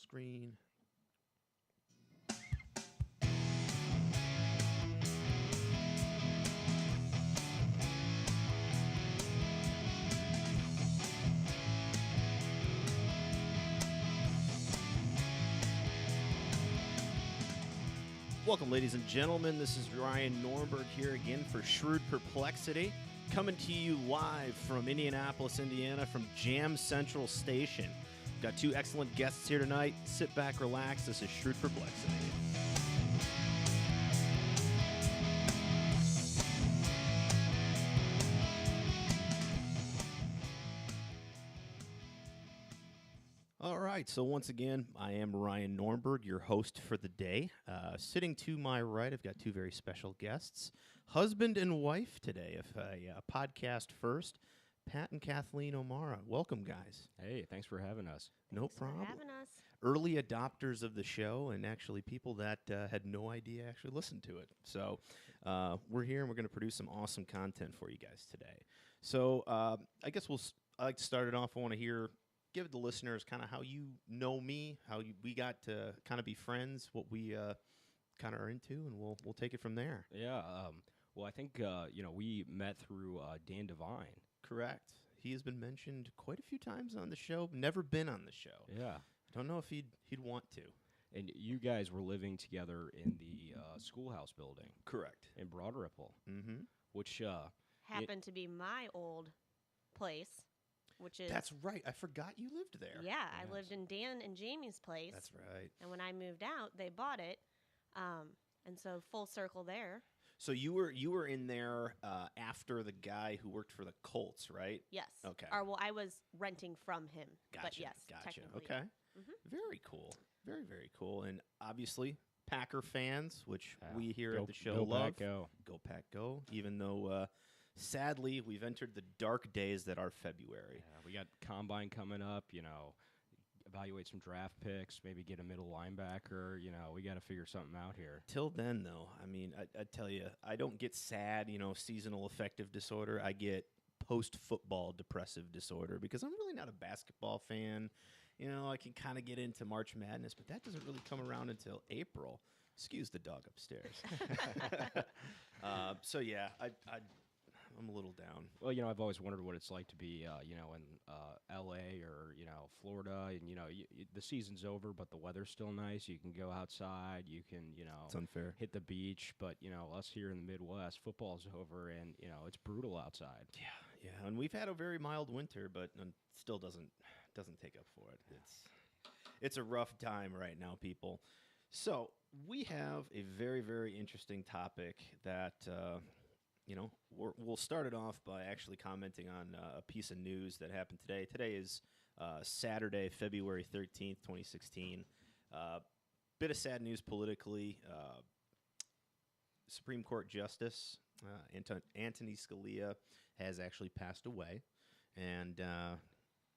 screen. Welcome, ladies and gentlemen. This is Ryan Norberg here again for Shrewd Perplexity, coming to you live from Indianapolis, Indiana, from Jam Central Station. Got two excellent guests here tonight. Sit back, relax. This is Shrewd Perplexity. All right, so once again, I am Ryan Norberg, your host for the day. Sitting to my right, I've got two very special guests, husband and wife today, of a podcast first, Pat and Kathleen O'marra. Welcome, guys. Hey, thanks for having us. No Thanks problem. for having us. Early adopters of the show, and actually people that had no idea actually listened to it. So we're here, and we're going to produce some awesome content for you guys today. So I guess I like to start it off. I want to give the listeners kind of how you know me, we got to kind of be friends, what we kind of are into, and we'll take it from there. Yeah. Well, I think we met through Dan Devine. Correct. He has been mentioned quite a few times on the show. Never been on the show. Yeah. I don't know if he'd want to. And you guys were living together in the schoolhouse building. Correct. In Broad Ripple. Mm-hmm. Which happened to be my old place, which is... That's right. I forgot you lived there. Yeah, I lived in Dan and Jamie's place. That's right. And when I moved out, they bought it. And so full circle there. So you were in there after the guy who worked for the Colts, right? Yes. Okay. I was renting from him. Gotcha. But yes, Gotcha. technically. Okay. Mm-hmm. Very cool. Very, very cool. And obviously, Packer fans, which we here go, at the show go love. Pack, go. Go Pack, go. Even though, sadly, we've entered the dark days that are February. Yeah, we got Combine coming up, evaluate some draft picks, maybe get a middle linebacker. We got to figure something out here. Till then, though, I mean, I tell you, I don't get sad, seasonal affective disorder. I get post-football depressive disorder because I'm really not a basketball fan. I can kind of get into March Madness, but that doesn't really come around until April. Excuse the dog upstairs. So, yeah, I'm a little down. Well, I've always wondered what it's like to be, in L.A. or, Florida, and, the season's over, but the weather's still nice. You can go outside. You can, It's unfair. hit the beach. But, us here in the Midwest, football's over, and, it's brutal outside. Yeah, and we've had a very mild winter, but still doesn't take up for it. It's a rough time right now, people. So we have a very, very interesting topic that... we'll start it off by actually commenting on a piece of news that happened today. Today is Saturday, February 13th, 2016. Bit of sad news politically. Supreme Court Justice Anthony Scalia has actually passed away. And,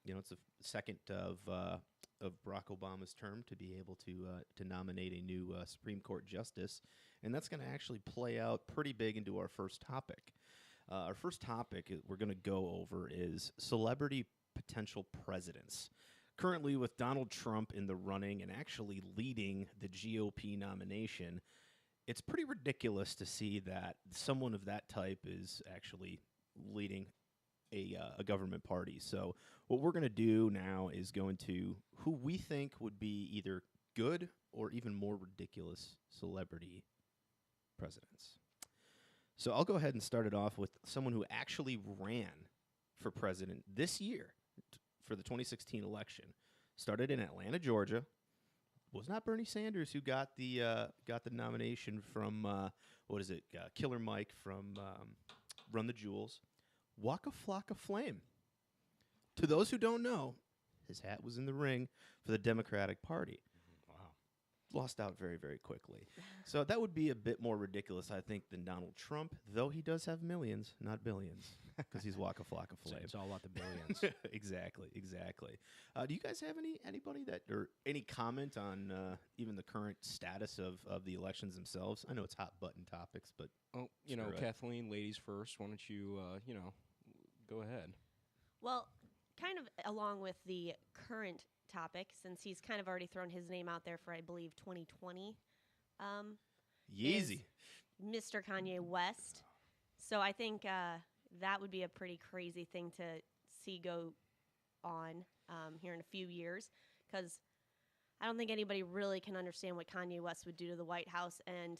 it's the second of Barack Obama's term to be able to nominate a new Supreme Court justice, and that's going to actually play out pretty big into our first topic. Our first topic we're going to go over is celebrity potential presidents. Currently, with Donald Trump in the running and actually leading the GOP nomination, it's pretty ridiculous to see that someone of that type is actually leading a government party. So what we're going to do now is go into who we think would be either good or even more ridiculous celebrity presidents. So I'll go ahead and start it off with someone who actually ran for president this year for the 2016 election. Started in Atlanta, Georgia. Was not Bernie Sanders who got the nomination from Killer Mike from Run the Jewels. Waka Flocka Flame. To those who don't know, his hat was in the ring for the Democratic Party. Wow. Lost out very, very quickly. So that would be a bit more ridiculous, I think, than Donald Trump, though he does have millions, not billions, because he's Waka Flocka Flame. So it's all about the billions. Exactly. Do you guys have anybody or any comment on even the current status of the elections themselves? I know it's hot button topics, but Kathleen, ladies first. Why don't you, go ahead? Well, kind of along with the current topic since he's kind of already thrown his name out there for, I believe, 2020. Yeezy. Mr. Kanye West. So I think that would be a pretty crazy thing to see go on here in a few years, because I don't think anybody really can understand what Kanye West would do to the White House, and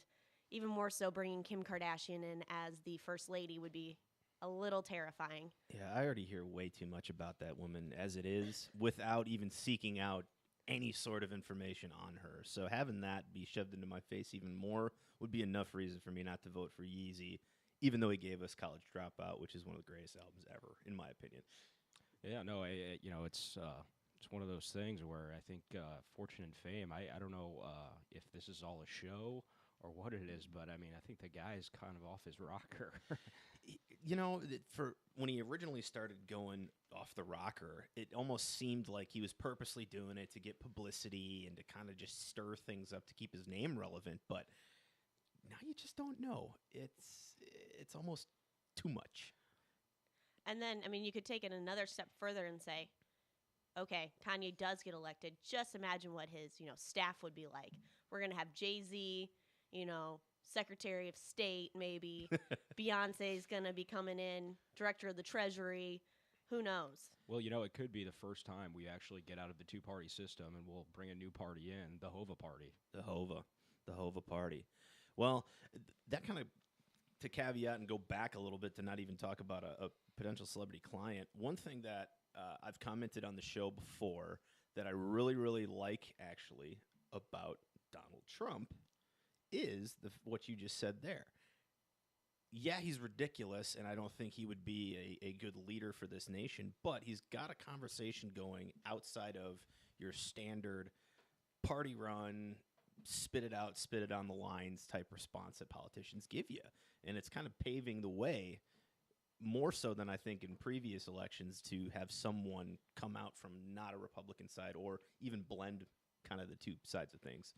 even more so bringing Kim Kardashian in as the first lady would be a little terrifying. Yeah, I already hear way too much about that woman as it is without even seeking out any sort of information on her. So having that be shoved into my face even more would be enough reason for me not to vote for Yeezy, even though he gave us College Dropout, which is one of the greatest albums ever, in my opinion. Yeah, no, it's one of those things where I think Fortune and Fame, I don't know if this is all a show or what it is, but I mean, I think the guy is kind of off his rocker. For when he originally started going off the rocker, it almost seemed like he was purposely doing it to get publicity and to kind of just stir things up to keep his name relevant. But now you just don't know. It's almost too much. And then, I mean, you could take it another step further and say, okay, Kanye does get elected. Just imagine what his, staff would be like. We're going to have Jay-Z, Secretary of State, maybe. Beyonce's going to be coming in, Director of the Treasury. Who knows? Well, it could be the first time we actually get out of the two-party system, and we'll bring a new party in, the Hova Party. The Hova Party. Well, that kind of, to caveat and go back a little bit to not even talk about a potential celebrity client, one thing that I've commented on the show before that I really, really like, actually, about Donald Trump is what you just said there. Yeah, he's ridiculous, and I don't think he would be a good leader for this nation, but he's got a conversation going outside of your standard party run, spit it out, spit it on the lines type response that politicians give you. And it's kind of paving the way, more so than I think in previous elections, to have someone come out from not a Republican side or even blend kind of the two sides of things.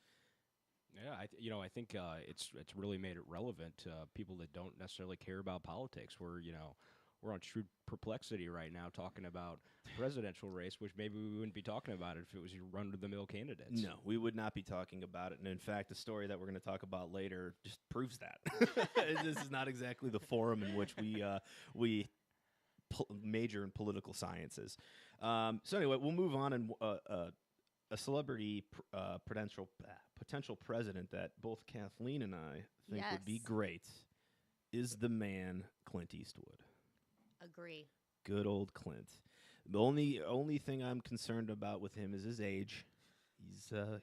Yeah, I think it's really made it relevant to people that don't necessarily care about politics. We're on Shrewd Perplexity right now talking about presidential race, which maybe we wouldn't be talking about it if it was your run-of-the-mill candidates. No, we would not be talking about it. And in fact, the story that we're going to talk about later just proves that. This is not exactly the forum in which we major in political sciences. So anyway, we'll move on. And a celebrity potential president that both Kathleen and I think would be great is the man Clint Eastwood. Agree. Good old Clint. The only thing I'm concerned about with him is his age.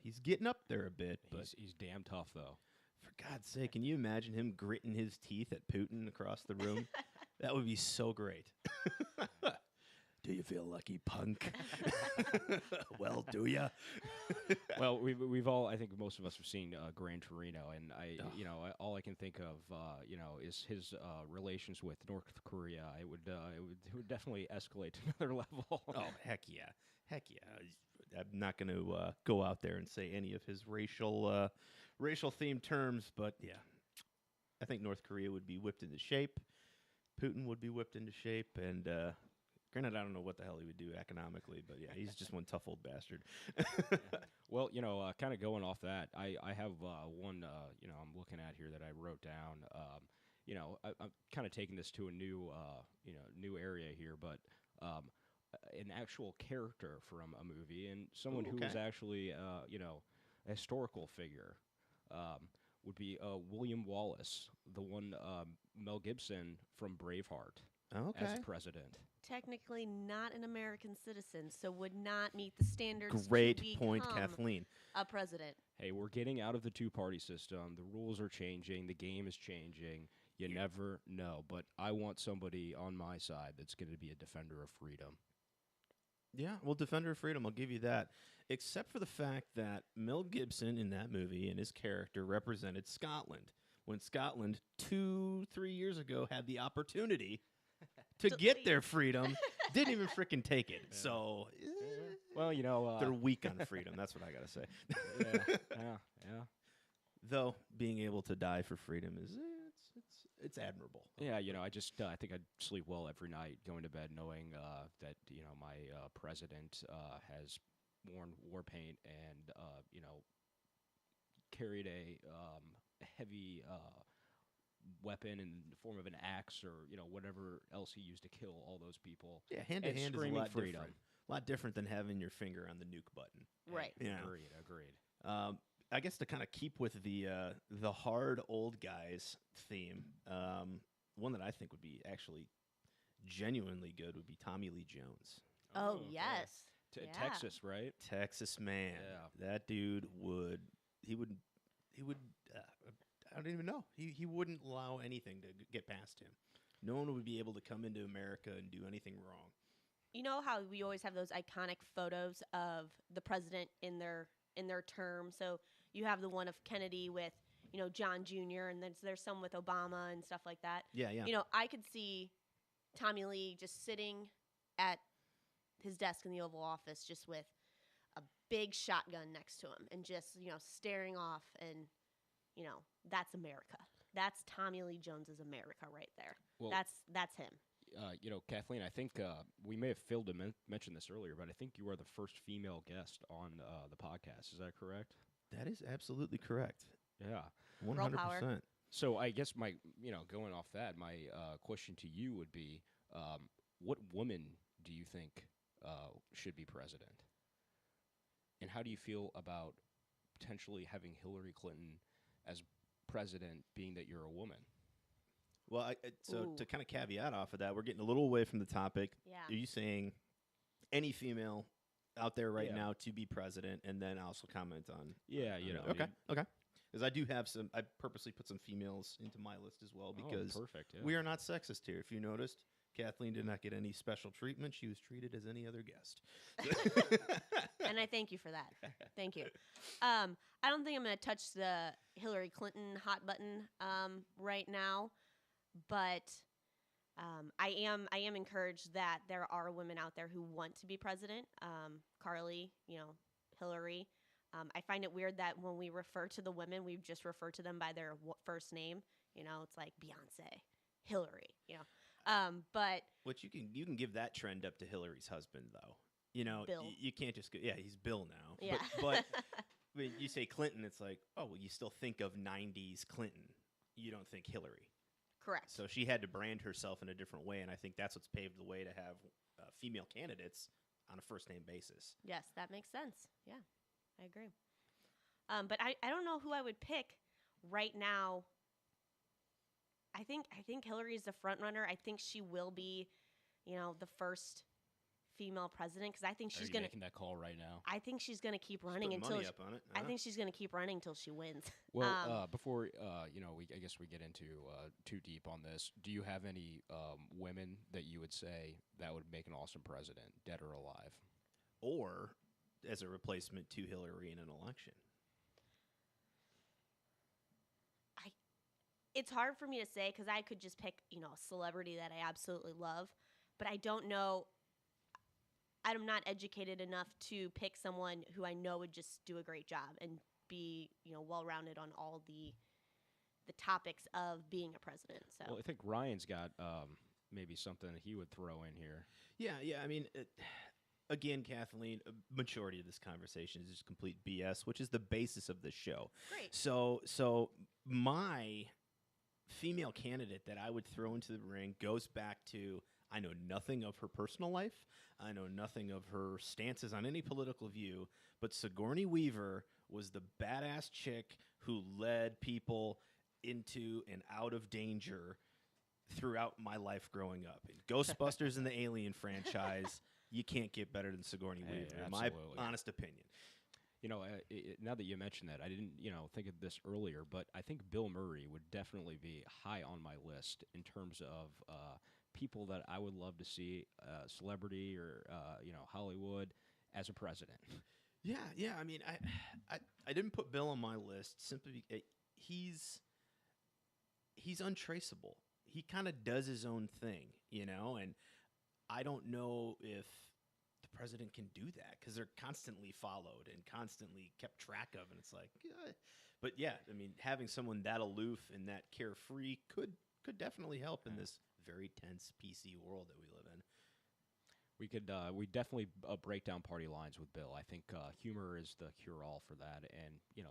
He's getting up there a bit, but he's damn tough though. For God's sake, can you imagine him gritting his teeth at Putin across the room? That would be so great. Do you feel lucky, punk? Well, do ya? Well, we've all, I think most of us have seen Gran Torino, and all I can think of, is his relations with North Korea. It would definitely escalate to another level. Oh, heck yeah. I'm not going to go out there and say any of his racial themed terms, but yeah, I think North Korea would be whipped into shape. Putin would be whipped into shape, and granted, I don't know what the hell he would do economically, but yeah, he's just one tough old bastard. Well, kind of going off that, I have one, I'm looking at here that I wrote down. I'm kind of taking this to a new area here, but an actual character from a movie and someone who was actually, a historical figure would be William Wallace, the one Mel Gibson from Braveheart as president. Technically not an American citizen, so would not meet the standards Great to point, become Kathleen. a president. Hey, we're getting out of the two-party system. The rules are changing. The game is changing. You never know. But I want somebody on my side that's going to be a defender of freedom. Yeah, well, defender of freedom, I'll give you that. Except for the fact that Mel Gibson in that movie and his character represented Scotland. When Scotland 2-3 years ago had the opportunity to get their freedom, didn't even freaking take it. Yeah. So, well, they're weak on freedom. That's what I got to say. Yeah. Though being able to die for freedom is it's admirable. Yeah, I think I'd sleep well every night going to bed knowing that my president has worn war paint and carried a heavy weapon in the form of an axe or whatever else he used to kill all those people. Yeah, hand to and hand is a screaming lot freedom. different. A lot different than having your finger on the nuke button. Right. Yeah. Agreed. I guess to kind of keep with the hard old guys theme, one that I think would be actually genuinely good would be Tommy Lee Jones. Oh, okay. yes. Yeah. Texas, right? Texas man. Yeah. That dude would I don't even know. He wouldn't allow anything to get past him. No one would be able to come into America and do anything wrong. You know how we always have those iconic photos of the president in their term? So you have the one of Kennedy with, John Jr., and then there's some with Obama and stuff like that. Yeah. I could see Tommy Lee just sitting at his desk in the Oval Office just with a big shotgun next to him and just, staring off, and, that's America. That's Tommy Lee Jones's America right there. Well, that's him. Kathleen, I think we may have failed to mention this earlier, but I think you are the first female guest on the podcast. Is that correct? That is absolutely correct. Yeah. 100%. So I guess my, going off that, my question to you would be, what woman do you think should be president? And how do you feel about potentially having Hillary Clinton as president, being that you're a woman? Well, so Ooh. to kind of caveat off of that, we're getting a little away from the topic. Yeah. Are you saying any female out there right Yeah. now to be president, and then also comment on? Yeah, I Okay, mean- okay. Because I do have some. I purposely put some females into my list as well because perfect. Yeah. we are not sexist here. If you noticed, Kathleen did not get any special treatment. She was treated as any other guest. And I thank you for that. Thank you. I don't think I'm going to touch the Hillary Clinton hot button right now, but I am encouraged that there are women out there who want to be president. Carly, Hillary. I find it weird that when we refer to the women, we just refer to them by their first name. It's like Beyonce, Hillary. But Which you can give that trend up to Hillary's husband though. Bill. You can't just go. Yeah, he's Bill now. Yeah. But when you say Clinton, it's like, oh well, you still think of '90s Clinton. You don't think Hillary. Correct. So she had to brand herself in a different way, and I think that's what's paved the way to have female candidates on a first name basis. Yes, that makes sense. Yeah, I agree. But I don't know who I would pick right now. I think Hillary is the front runner. I think she will be, the first female president because I think she's gonna making that call right now. I think she's gonna keep Just running put until money up on it. I think she's gonna keep running until she wins. Well, before I guess we get into too deep on this. Do you have any women that you would say that would make an awesome president, dead or alive? Or as a replacement to Hillary in an election. It's hard for me to say because I could just pick, a celebrity that I absolutely love, but I don't know. I'm not educated enough to pick someone who I know would just do a great job and be, well-rounded on all the topics of being a president. So, Well, I think Ryan's got maybe something he would throw in here. Yeah. I mean, again, Kathleen, a majority of this conversation is just complete BS, which is the basis of this show. great. So my female candidate that I would throw into the ring goes back to I know nothing of her personal life. I know nothing of her stances on any political view, but Sigourney Weaver was the badass chick who led people into and out of danger throughout my life growing up. In Ghostbusters and the Alien franchise, you can't get better than Sigourney Hey, Weaver, in my absolutely. honest opinion. Now that you mention that, I didn't, think of this earlier, but I think Bill Murray would definitely be high on my list in terms of people that I would love to see, celebrity or Hollywood as a president. Yeah. I mean, I didn't put Bill on my list simply because he's untraceable. He kind of does his own thing, and I don't know if the president can do that because they're constantly followed and constantly kept track of, and it's like, but yeah, I mean, having someone that aloof and that carefree could definitely help in this very tense PC world that we live in. We definitely break down party lines with Bill. I think humor is the cure all for that, and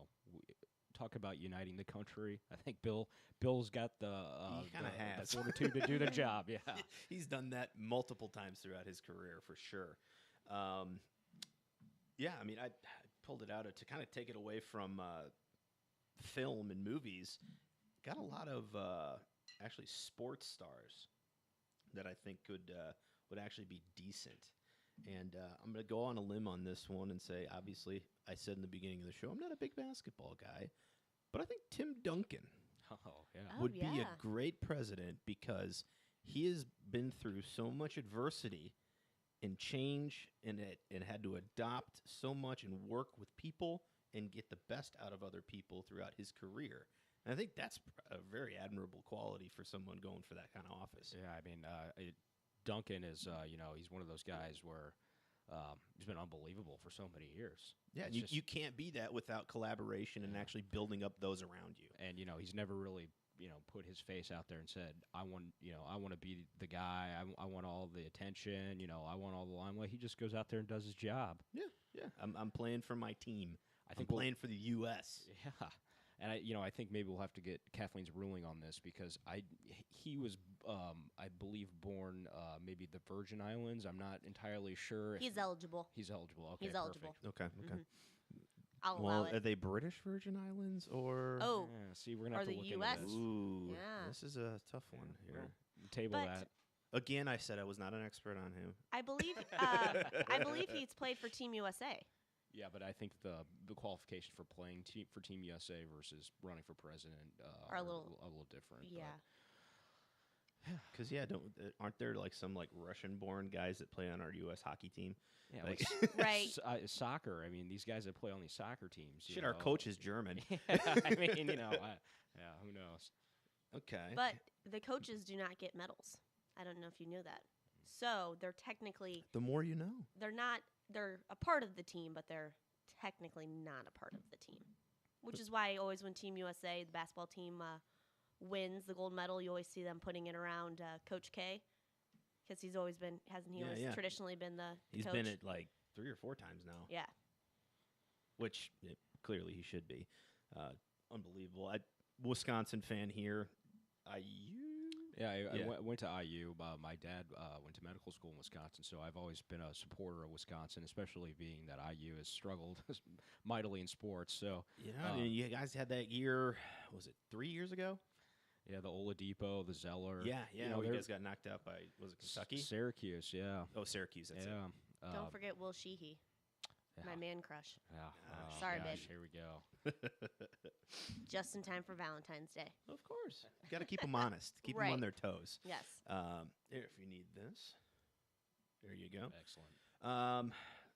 talk about uniting the country. I think Bill's got the He kinda has. fortitude to do the job. Yeah, He's done that multiple times throughout his career for sure. Yeah, I mean, I pulled it out to kind of take it away from film and movies. Got a lot of actually sports stars that I think would actually be decent. And I'm going to go on a limb on this one and say, obviously, I said in the beginning of the show, I'm not a big basketball guy, but I think Tim Duncan would be a great president because he has been through so much adversity and change and had to adopt so much and work with people and get the best out of other people throughout his career. And I think that's a very admirable quality for someone going for that kind of office. Yeah, I mean, Duncan is, he's one of those guys where he's been unbelievable for so many years. Yeah, you can't be that without collaboration and actually building up those around you. And, he's never really, put his face out there and said, I want to be the guy. I want all the attention. I want all the limelight. He just goes out there and does his job. Yeah. I'm playing for my team. I'm think playing for the U.S. Yeah. And I think maybe we'll have to get Kathleen's ruling on this because he was, I believe, born maybe the Virgin Islands. I'm not entirely sure. He's eligible. He's eligible. Okay, He's eligible. Okay. Mm-hmm. I'll allow it. Are they British Virgin Islands or? Oh, yeah, see, we're gonna have to look the into US? this. Ooh, Yeah. This is a tough one here. Well, table But- that. Again, I said I was not an expert on him. I believe he's played for Team USA. Yeah, but I think the qualification for playing for Team USA versus running for president Are a little different. Yeah. Because aren't there like some like Russian-born guys that play on our U.S. hockey team? Yeah, Like- Right. Soccer. I mean, these guys that play on these soccer teams. Shit, our coach is German. I mean, who knows? Okay. But the coaches do not get medals. I don't know if you knew that. So they're technically The more you know. they're a part of the team, but they're technically not a part of the team. Which is why always when Team USA, the basketball team, wins the gold medal, you always see them putting it around Coach K. Because he's always been, hasn't he always traditionally been the He's coach? been it like 3 or 4 times now. Yeah. Which clearly he should be. Unbelievable. Wisconsin fan here. Yeah, I went to IU. My dad went to medical school in Wisconsin, so I've always been a supporter of Wisconsin, especially being that IU has struggled mightily in sports. So you guys had that year, was it 3 years ago? yeah, the Oladipo, the Zeller. Yeah. You know, You guys got knocked out by, was it Kentucky? Syracuse, yeah. Oh, Syracuse, that's it. Yeah. Don't forget Will Sheehy, yeah. my man crush. Yeah. Sorry, gosh, babe. Here we go. Just in time for Valentine's Day. Of course. Got to keep them honest. Keep them Right. on their toes. Yes. Here, if you need this. There you go. Excellent.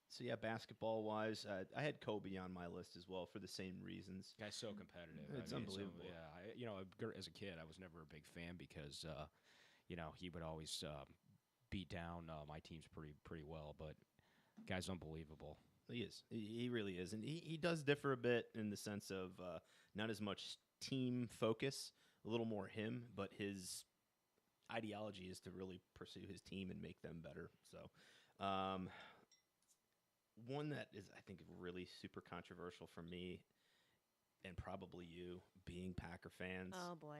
So, yeah, basketball-wise, I had Kobe on my list as well for the same reasons. Guy's so competitive. It's unbelievable. As a kid, I was never a big fan because, he would always beat down my teams pretty well. But guy's unbelievable. He is. He really is. And he does differ a bit in the sense of not as much team focus, a little more him, but his ideology is to really pursue his team and make them better. So, one that is, I think, really super controversial for me and probably you, being Packer fans. Oh, boy.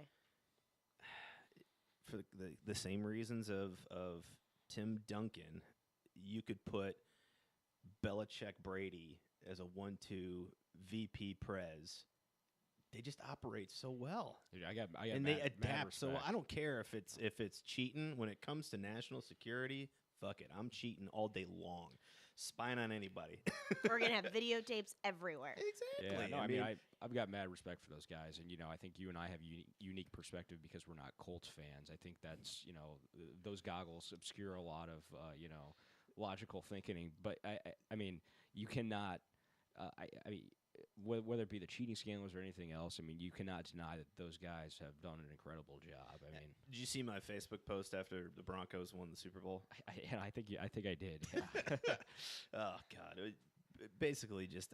For the same reasons of Tim Duncan, you could put Belichick Brady as a 1-2 VP Prez. They just operate so well. Dude, I got and mad, they adapt so well. respect. I don't care if it's cheating. When it comes to national security, fuck it. I'm cheating all day long. Spying on anybody. We're going to have videotapes everywhere. Exactly. Yeah, no, I mean, I've got mad respect for those guys, and I think you and I have unique perspective because we're not Colts fans. I think that's those goggles obscure a lot of logical thinking. But I mean, you cannot. I mean, whether it be the cheating scandals or anything else, I mean, you cannot deny that those guys have done an incredible job. I mean, did you see my Facebook post after the Broncos won the Super Bowl? I think I did. Yeah. Oh God! Basically, just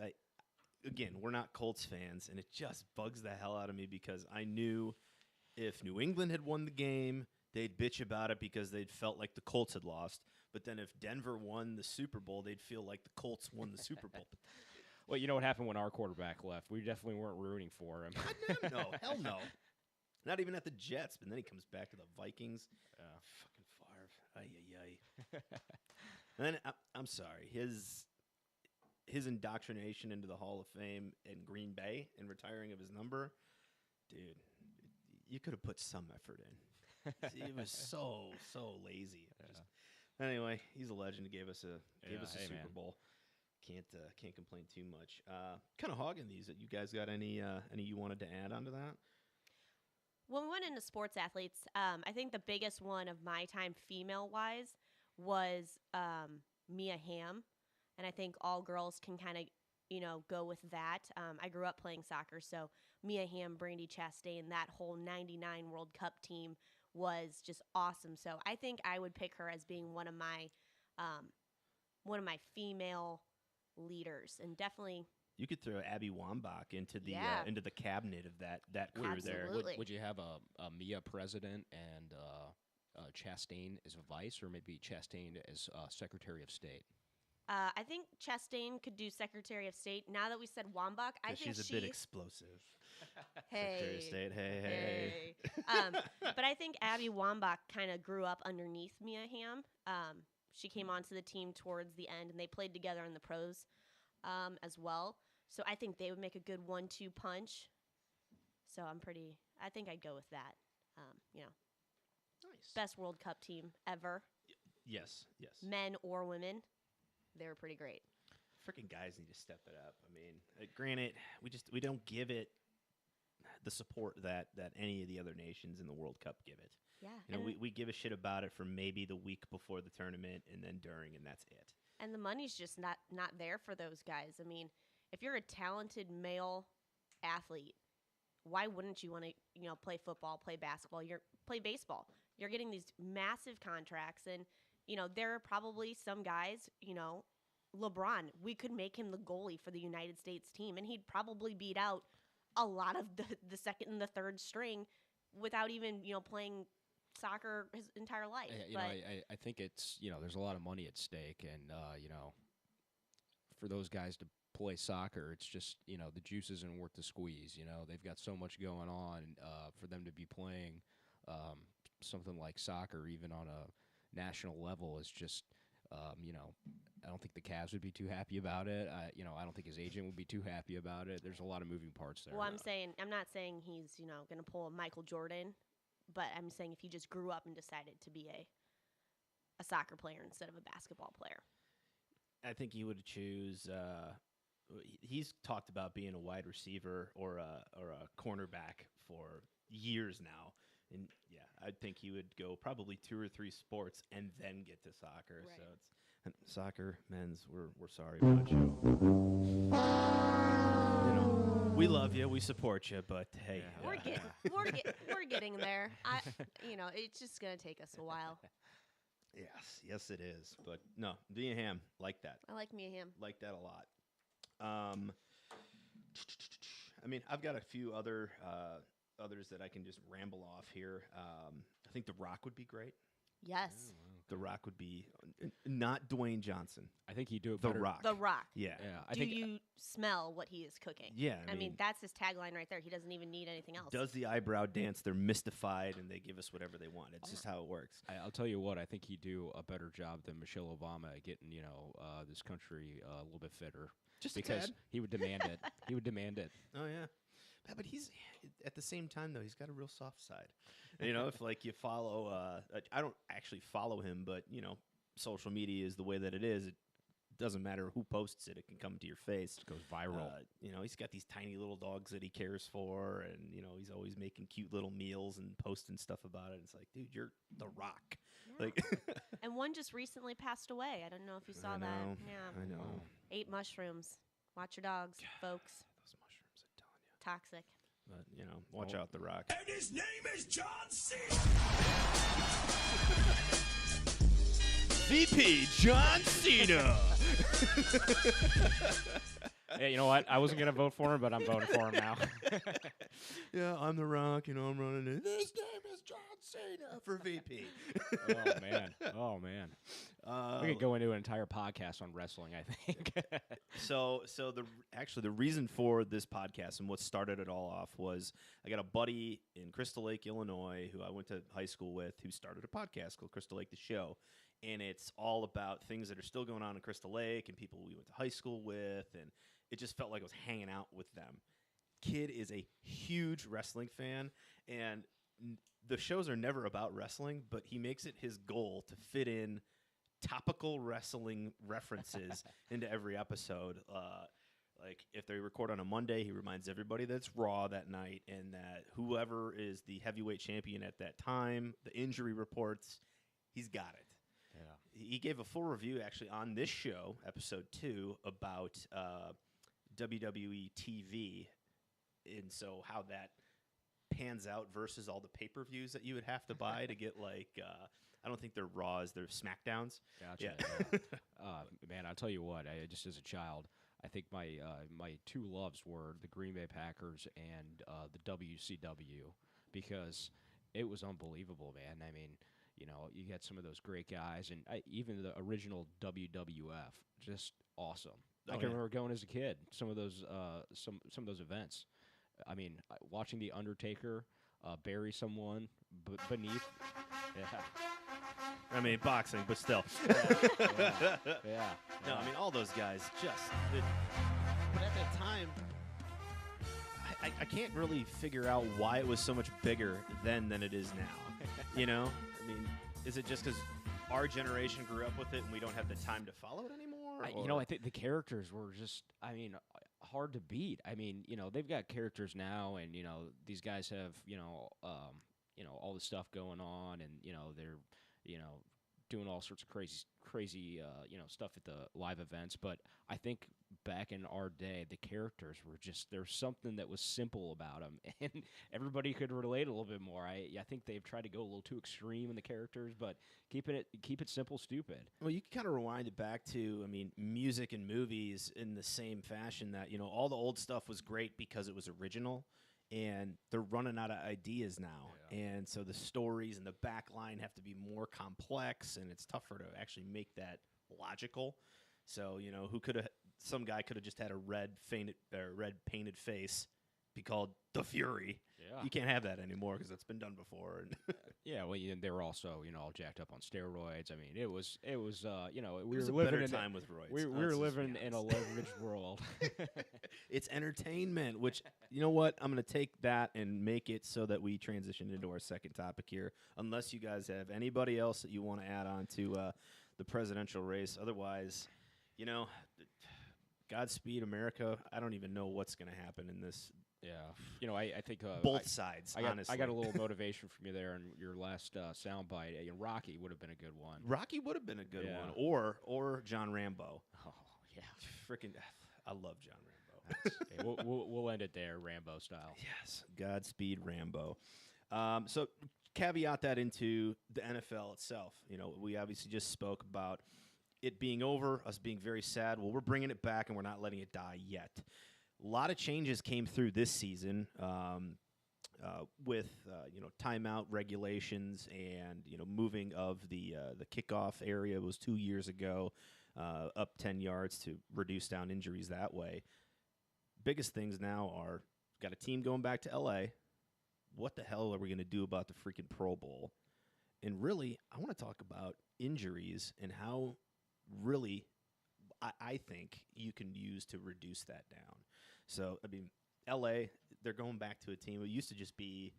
again, we're not Colts fans, and it just bugs the hell out of me because I knew if New England had won the game, they'd bitch about it because they'd felt like the Colts had lost. But then if Denver won the Super Bowl, they'd feel like the Colts won the Super Bowl. Well, you know what happened when our quarterback left? We definitely weren't rooting for him. No, hell no. Not even at the Jets. But then he comes back to the Vikings. Fucking Favre. Ay. And then I'm sorry. His indoctrination into the Hall of Fame in Green Bay and retiring of his number, dude, you could have put some effort in. It was so lazy. Anyway, he's a legend. He gave us a Super Bowl. Can't complain too much. Kind of hogging these. You guys got any you wanted to add onto that? When we went into sports athletes, I think the biggest one of my time, female-wise, was Mia Hamm. And I think all girls can kind of, go with that. I grew up playing soccer, so Mia Hamm, Brandi Chastain, that whole '99 World Cup team was just awesome. So I think I would pick her as being one of my female leaders, and definitely. You could throw Abby Wambach into the cabinet of that crew there. Would you have a Mia president and Chastain as a vice, or maybe Chastain as Secretary of State? I think Chastain could do Secretary of State. Now that we said Wambach, I think she's a bit explosive. Hey. Secretary of State, hey. But I think Abby Wambach kind of grew up underneath Mia Hamm. She came onto the team towards the end, and they played together in the pros as well. So I think they would make a good 1-2 punch. So I think I'd go with that. Nice. Best World Cup team ever. Yes. Men or women. They were pretty great. Freaking guys need to step it up. I mean, granted, we don't give it the support that any of the other nations in the World Cup give it. Yeah. We give a shit about it for maybe the week before the tournament and then during, and that's it. And the money's just not there for those guys. I mean, if you're a talented male athlete, why wouldn't you want to, play football, play basketball, play baseball? You're getting these massive contracts, and there are probably some guys, LeBron, we could make him the goalie for the United States team, and he'd probably beat out a lot of the second and the third string without even, playing soccer his entire life. I think it's, there's a lot of money at stake, and, for those guys to play soccer, it's just, the juice isn't worth the squeeze. They've got so much going on for them to be playing something like soccer, even on a national level, is just, I don't think the Cavs would be too happy about it. I don't think his agent would be too happy about it. There's a lot of moving parts there. Well, I'm not saying he's, going to pull a Michael Jordan, but I'm saying if he just grew up and decided to be a soccer player instead of a basketball player. I think he would choose. He's talked about being a wide receiver or a cornerback for years now, and yeah, I think he would go probably 2 or 3 sports and then get to soccer. Right. So it's soccer, men's. We're sorry about you. We love you, we support you, but hey, we're getting there. It's just gonna take us a while. Yes, it is. But no, Mia Hamm, like that. I like Mia Hamm. Like that a lot. I mean, I've got a few others that I can just ramble off here. I think The Rock would be great. Yes. Oh, wow. The Rock would be not Dwayne Johnson. I think he'd do it The better. Rock. The Rock. Yeah. Do you smell what he is cooking? Yeah. I mean, that's his tagline right there. He doesn't even need anything else. Does the eyebrow dance. They're mystified, and they give us whatever they want. It's just how it works. I'll tell you what, I think he'd do a better job than Michelle Obama at getting, this country a little bit fitter. Just because a tad. he would demand it. He would demand it. Oh, yeah. But he's, at the same time, though, he's got a real soft side. If, you follow, I don't actually follow him, but, social media is the way that it is. It doesn't matter who posts it. It can come to your face. It goes viral. He's got these tiny little dogs that he cares for, and, he's always making cute little meals and posting stuff about it. It's like, dude, you're The Rock. Yeah. And one just recently passed away. I don't know if you saw that. Yeah. I know. 8 mushrooms. Watch your dogs, folks. Those mushrooms, I'm telling you. Toxic. But, watch out, The Rock. And his name is John Cena. VP John Cena. Hey, you know what? I wasn't gonna vote for him, but I'm voting for him now. Yeah, I'm The Rock, I'm running it. His name is John Cena for VP. Oh man. We could go into an entire podcast on wrestling, I think. So the reason for this podcast and what started it all off was I got a buddy in Crystal Lake, Illinois, who I went to high school with, who started a podcast called Crystal Lake The Show, and it's all about things that are still going on in Crystal Lake and people we went to high school with, and it just felt like I was hanging out with them. Kid is a huge wrestling fan, and the shows are never about wrestling, but he makes it his goal to fit in topical wrestling references into every episode. Like if they record on a Monday, he reminds everybody that it's Raw that night and that whoever is the heavyweight champion at that time, the injury reports, he's got it. Yeah. He gave a full review actually on this show, episode 2, about WWE TV, and so how that pans out versus all the pay-per-views that you would have to buy to get like I don't think they're Raws, they're SmackDowns. Gotcha. Yeah. Man, I'll tell you what. Just as a child, I think my two loves were the Green Bay Packers and the WCW, because it was unbelievable, man. I mean, you had some of those great guys, and even the original WWF, just awesome. I can remember going as a kid, some of those events. I mean, watching the Undertaker bury someone beneath. Yeah. I mean, boxing, but still. Yeah. No, I mean, all those guys just. But at that time, I can't really figure out why it was so much bigger then than it is now. I mean, is it just because our generation grew up with it and we don't have the time to follow it anymore? I think the characters were just, hard to beat. I mean, they've got characters now, and these guys have, all the stuff going on, and they're, doing all sorts of crazy, stuff at the live events. But I think back in our day, the characters were just, there's something that was simple about them, and everybody could relate a little bit more. I think they've tried to go a little too extreme in the characters, but keep it simple, stupid. Well, you can kind of rewind it back to, music and movies in the same fashion that, all the old stuff was great because it was original, and they're running out of ideas now. Yeah. And so the stories and the back line have to be more complex, and it's tougher to actually make that logical. So, some guy could have just had a red painted face, be called the Fury. Yeah. You can't have that anymore because that's been done before. Yeah, well, they were also, all jacked up on steroids. I mean, it was we it were was living a better in time with roids. We were living in a leveraged world. It's entertainment, which, you know what? I'm going to take that and make it so that we transition into our second topic here, unless you guys have anybody else that you want to add on to the presidential race. Otherwise, Godspeed, America. I don't even know what's going to happen in this. Yeah, I think both sides. Honestly, I got a little motivation from you there in your last soundbite. Rocky would have been a good one. Rocky would have been a good one, or John Rambo. Oh yeah, freaking! I love John Rambo. Hey, we'll end it there, Rambo style. Yes, Godspeed, Rambo. So caveat that into the NFL itself. We obviously just spoke about it being over, us being very sad. Well, we're bringing it back, and we're not letting it die yet. A lot of changes came through this season with timeout regulations and moving of the kickoff area. It was 2 years ago, up 10 yards to reduce down injuries that way. Biggest things now are got a team going back to L.A. What the hell are we going to do about the freaking Pro Bowl? And really, I want to talk about injuries and how really I think you can use to reduce that down. So, L.A., they're going back to a team. It used to just be,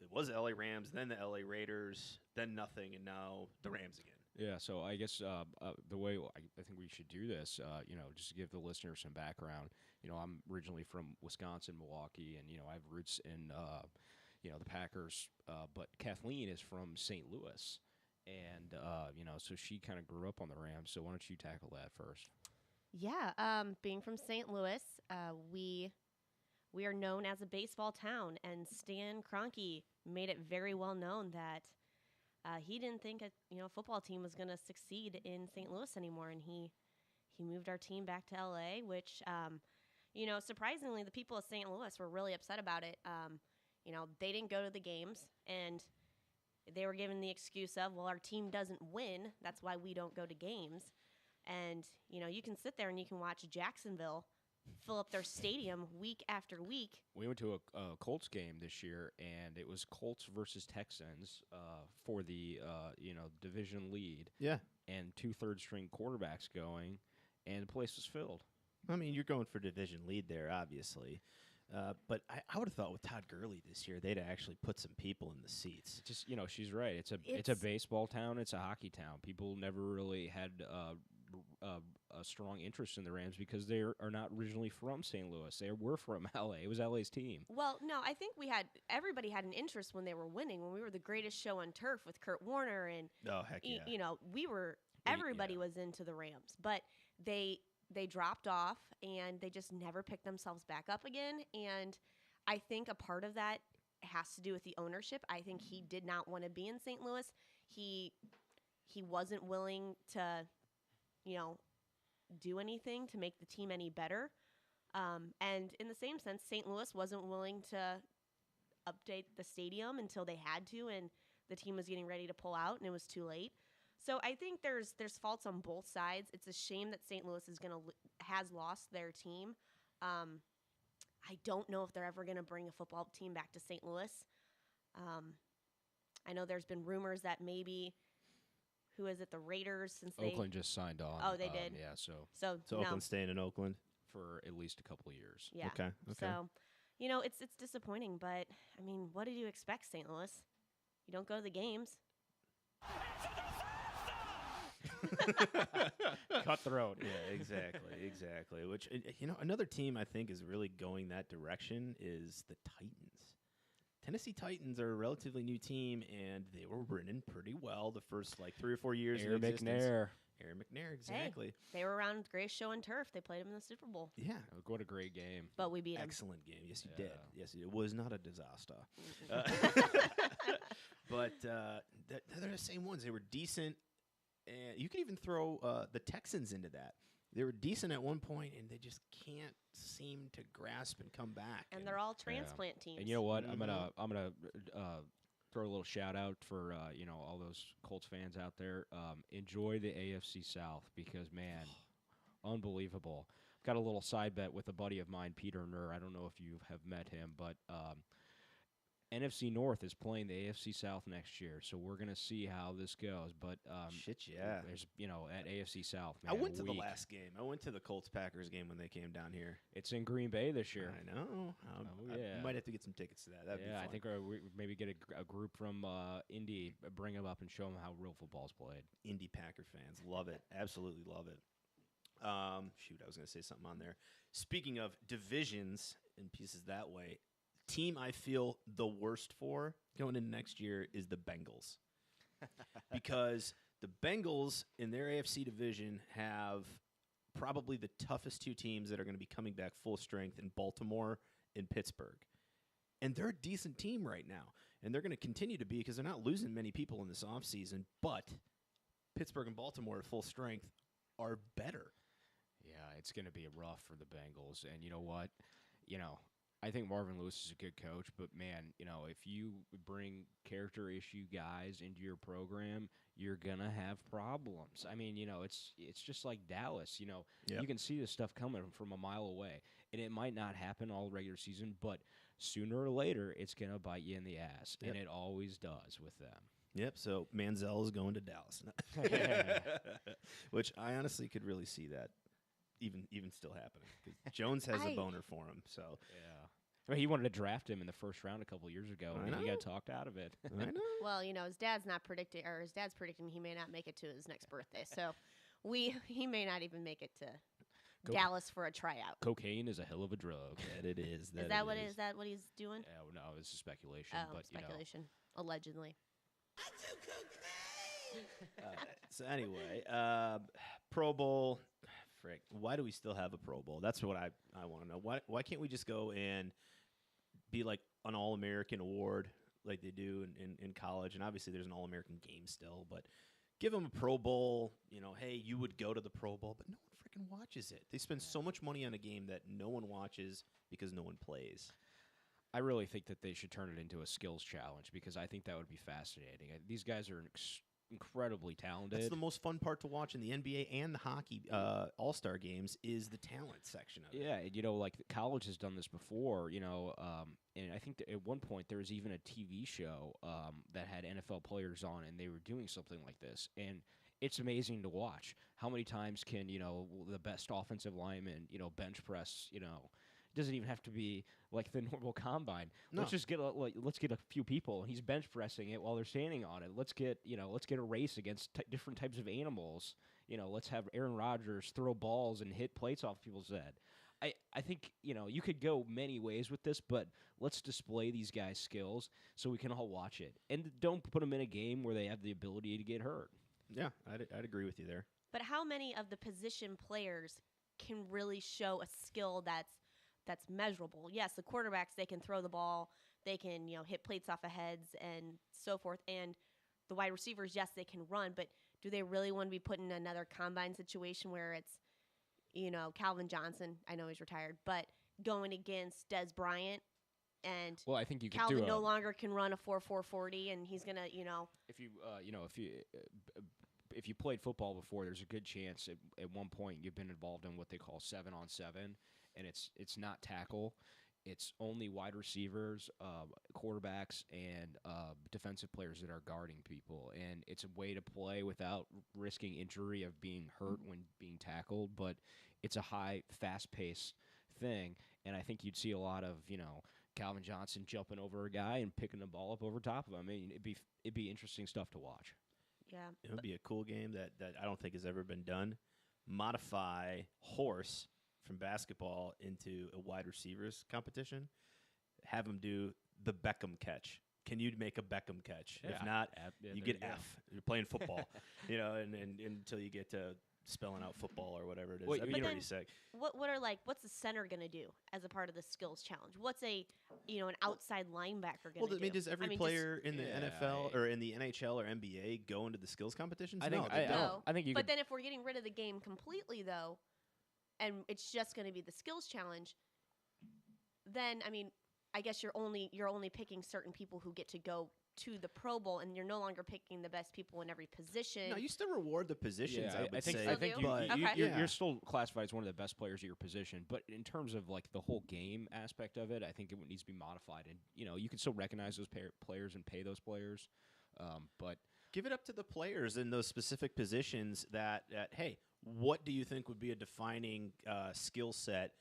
it was the L.A. Rams, then the L.A. Raiders, then nothing, and now the Rams again. Yeah, so I guess the way I think we should do this, just to give the listeners some background. I'm originally from Wisconsin, Milwaukee, and, I have roots in, the Packers. But Kathleen is from St. Louis, and, so she kind of grew up on the Rams. So why don't you tackle that first? Yeah, being from St. Louis, we are known as a baseball town, and Stan Kroenke made it very well known that he didn't think a football team was going to succeed in St. Louis anymore, and he moved our team back to L.A., which surprisingly, the people of St. Louis were really upset about it. They didn't go to the games, and they were given the excuse of, well, our team doesn't win. That's why we don't go to games. And, you can sit there and you can watch Jacksonville fill up their stadium week after week. We went to a Colts game this year, and it was Colts versus Texans for the division lead. Yeah. And 2 third-string quarterbacks going, and the place was filled. I mean, you're going for division lead there, obviously. But I would have thought with Todd Gurley this year, they'd actually put some people in the seats. Just she's right. It's a baseball town. It's a hockey town. People never really had a strong interest in the Rams because they are not originally from St. Louis. They were from L.A. It was L.A.'s team. Well, no, I think everybody had an interest when they were winning. When we were the greatest show on turf with Kurt Warner and heck yeah. Everybody was into the Rams, but they dropped off and they just never picked themselves back up again. And I think a part of that has to do with the ownership. I think he did not want to be in St. Louis. He wasn't willing to, do anything to make the team any better. And in the same sense, St. Louis wasn't willing to update the stadium until they had to, and the team was getting ready to pull out, and it was too late. So I think there's faults on both sides. It's a shame that St. Louis has lost their team. I don't know if they're ever going to bring a football team back to St. Louis. I know there's been rumors that maybe, who is it, the Raiders? Oakland just signed on. Oh, they did? Yeah, so no. Oakland's staying in Oakland? For at least a couple of years. Yeah. Okay. So, it's disappointing, but, I mean, what did you expect, St. Louis? You don't go to the games. Cutthroat. Yeah, exactly. Which, another team I think is really going that direction is the Titans. Tennessee Titans are a relatively new team, and they were running pretty well the first 3 or 4 years. Aaron McNair, exactly. Hey, they were around Greatest Show on Turf. They played them in the Super Bowl. Yeah. What a great game. But we beat them. Excellent game. Yes, you did. Yes, it was not a disaster. But they're the same ones. They were decent. And you could even throw the Texans into that. They were decent at one point, and they just can't seem to grasp and come back. And they're all transplant teams. And you know what? Mm-hmm. I'm gonna throw a little shout out for all those Colts fans out there. Enjoy the AFC South because man, unbelievable. Got a little side bet with a buddy of mine, Peter Nur. I don't know if you have met him, but NFC North is playing the AFC South next year, so we're going to see how this goes. But there's at AFC South. Man, I went to the last game. I went to the Colts-Packers game when they came down here. It's in Green Bay this year. I know. I might have to get some tickets to that. That'd be fun. I think we maybe get a group from Indy, bring them up and show them how real football's played. Indy Packer fans love it. Absolutely love it. I was going to say something on there. Speaking of divisions and pieces that way. Team I feel the worst for going into next year is the Bengals. Because the Bengals in their AFC division have probably the toughest 2 teams that are going to be coming back full strength in Baltimore and Pittsburgh. And they're a decent team right now. And they're going to continue to be because they're not losing many people in this offseason. But Pittsburgh and Baltimore at full strength are better. Yeah, it's going to be rough for the Bengals. And you know what? I think Marvin Lewis is a good coach, but man, if you bring character issue guys into your program, you're gonna have problems. I mean, it's just like Dallas. You can see this stuff coming from a mile away, and it might not happen all regular season, but sooner or later, it's gonna bite you in the ass, and it always does with them. Yep. So Manziel is going to Dallas, which I honestly could really see that even still happening. 'Cause Jones has a boner for him. So yeah. Well, he wanted to draft him in the first round a couple of years ago, and he got talked out of it. I know. Well, his dad's predicting he may not make it to his next birthday. So he may not even make it to Dallas for a tryout. Cocaine is a hell of a drug. That it is. Is that what he's doing? Yeah, no, it's a speculation. Oh, but speculation. Allegedly. I do cocaine. So anyway, Pro Bowl. Frick. Why do we still have a Pro Bowl? That's what I want to know. Why can't we just go and be like an All-American award like they do in college? And obviously there's an All-American game still, but give them a Pro Bowl. Hey, you would go to the Pro Bowl, but no one freaking watches it? They spend so much money on a game that no one watches because no one plays. I really think that they should turn it into a skills challenge because I think that would be fascinating. These guys are incredibly talented. That's the most fun part to watch in the NBA and the hockey All-Star games is the talent section of it. Yeah, you know, like college has done this before, you know, and I think that at one point there was even a TV show that had NFL players on, and they were doing something like this, and it's amazing to watch. How many times can, you know, the best offensive lineman, you know, bench press, you know, doesn't even have to be like the normal combine. No. Let's just get let's get a few people, and he's bench pressing it while they're standing on it. Let's get a race against different types of animals. You know, let's have Aaron Rodgers throw balls and hit plates off people's head. I think, you know, you could go many ways with this, but let's display these guys' skills so we can all watch it, and don't put them in a game where they have the ability to get hurt. Yeah, I'd agree with you there. But how many of the position players can really show a skill that's measurable? Yes, the quarterbacks, they can throw the ball, they can, you know, hit plates off of heads and so forth, and the wide receivers, yes, they can run, but do they really want to be put in another combine situation where it's, you know, Calvin Johnson, I know he's retired, but going against Des Bryant, and Well, I think you could Calvin do no longer can run a 4.40, and he's gonna, you know, if you played football before, there's a good chance at one point you've been involved in what they call 7-on-7, and it's not tackle. It's only wide receivers, quarterbacks, and defensive players that are guarding people. And it's a way to play without risking injury of being hurt when being tackled. But it's a high, fast-paced thing. And I think you'd see a lot of, you know, Calvin Johnson jumping over a guy and picking the ball up over top of him. I mean, it'd be interesting stuff to watch. yeah. It would be a cool game that I don't think has ever been done. Modify horse from basketball into a wide receivers competition. Have them do the Beckham catch. Can you make a Beckham catch? Yeah. If not, Yeah, you there get you go. F. You're playing football, you know, and until you get to spelling out football or whatever it is. Well, That'd but be then- pretty sick. What's the center gonna do as a part of the skills challenge? What's an outside linebacker gonna Well, I mean, do? does every just- player in the Yeah, NFL or in the NHL or NBA go into the skills competitions? I no, think they don't. No. I think you But could. then if we're getting rid of the game completely, though, and it's just going to be the skills challenge, then I mean, I guess you're only picking certain people who get to go to the Pro Bowl, and you're no longer picking the best people in every position. No, you still reward the positions. Yeah, I would think say. I think Still do? Okay. you're still classified as one of the best players at your position, but in terms of like the whole game aspect of it, I think it needs to be modified. And you know, you can still recognize those players and pay those players, but Give it up to the players in those specific positions that hey, what do you think would be a defining skill set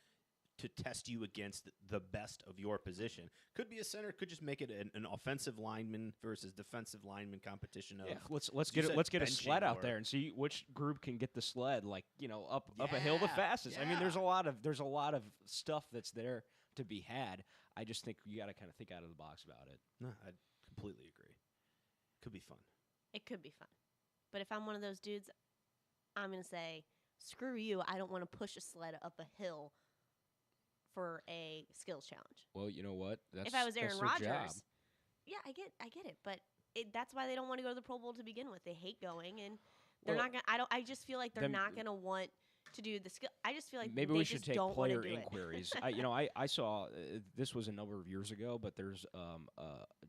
to test you against the best of your position? Could be a center, could just make it an offensive lineman versus defensive lineman competition of yeah, let's you get said a sled benching out or- there and see which group can get the sled like, you know, up a hill the Yeah, fastest. I mean, there's yeah. a lot of stuff that's there to be had. I just think you got to kind of think out of the box about it. No, I completely agree. Could be fun. It could be fun, but if I'm one of those dudes, I'm going to say, screw you. I don't want to push a sled up a hill for a skills challenge. Well, you know what? If I was Aaron that's their job. Rodgers, yeah, I get it, but that's why they don't want to go to the Pro Bowl to begin with. They hate going, and they're Well, not gonna. I just feel like they're then- not gonna want to do the skill. I just feel like Maybe they we should just take don't wanna player do it. inquiries. I saw this was a number of years ago, but there's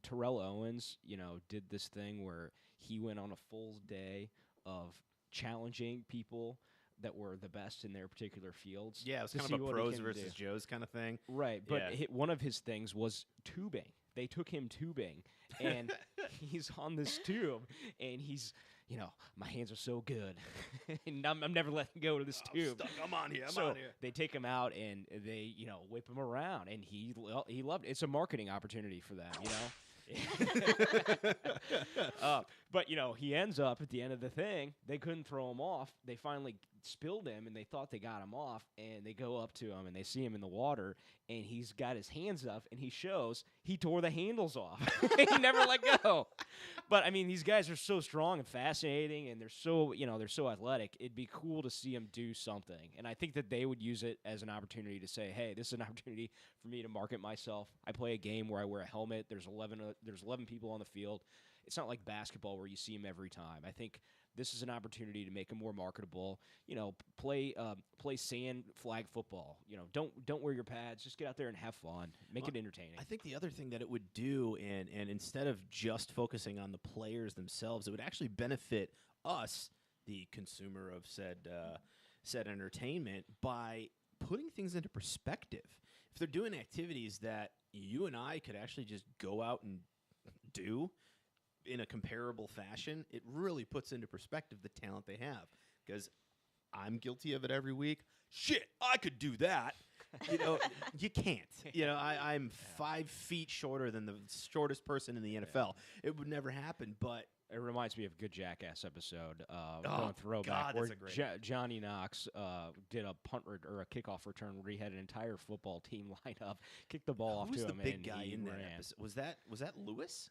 Terrell Owens, you know, did this thing where he went on a full day of challenging people that were the best in their particular fields. Yeah, it was to kind see of a what he pros can versus do. Joes kind of thing. Right, but Yeah. one of his things was tubing. They took him tubing, and he's on this tube, and he's, you know, my hands are so good, and I'm never letting go of this tube. I'm on here. So they take him out and they, you know, whip him around, and he loved it. It's a marketing opportunity for them, you know. But you know, he ends up at the end of the thing. They couldn't throw him off. They finally spilled him, and they thought they got him off. And they go up to him, and they see him in the water, and he's got his hands up, and he shows he tore the handles off. He never let go. But I mean, these guys are so strong and fascinating, and they're so athletic. It'd be cool to see them do something, and I think that they would use it as an opportunity to say, "Hey, this is an opportunity for me to market myself. I play a game where I wear a helmet. There's 11 people on the field. It's not like basketball where you see them every time. I think this is an opportunity to make them more marketable. Play sand flag football. Don't wear your pads. Just get out there and have fun. Make it entertaining. I think the other thing that it would do, and instead of just focusing on the players themselves, it would actually benefit us, the consumer of said entertainment, by putting things into perspective. If they're doing activities that you and I could actually just go out and do in a comparable fashion, it really puts into perspective the talent they have. Because I'm guilty of it every week. Shit, I could do that. You can't. I'm 5 feet shorter than the shortest person in the NFL. It would never happen, but it reminds me of a good Jackass episode. God, throwback that's where a great Johnny Knox did a punt or a kickoff return where he had an entire football team line up, kicked the ball off to who's him. the big and guy he in that ran. episode? Was that Lewis?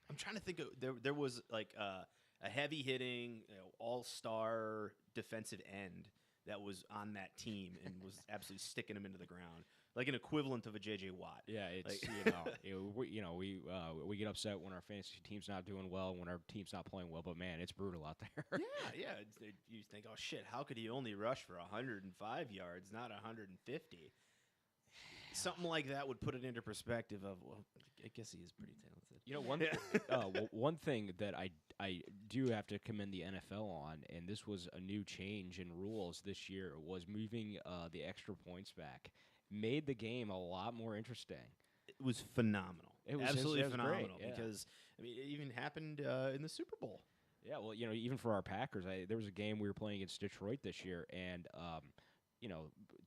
I'm trying to think of there was like a heavy hitting all-star defensive end that was on that team and was absolutely sticking him into the ground, like an equivalent of a J.J. Watt. Yeah, it's we get upset when our fantasy team's not doing well, when our team's not playing well, but man, it's brutal out there. Yeah. You think, oh shit, how could he only rush for 105 yards, not 150? Something like that would put it into perspective of, well, I guess he is pretty talented. One thing that I do have to commend the NFL on, and this was a new change in rules this year, was moving the extra points back. Made the game a lot more interesting. It was phenomenal. It was absolutely it was phenomenal great, yeah. Because it even happened in the Super Bowl. Yeah, well, even for our Packers, there was a game we were playing against Detroit this year, and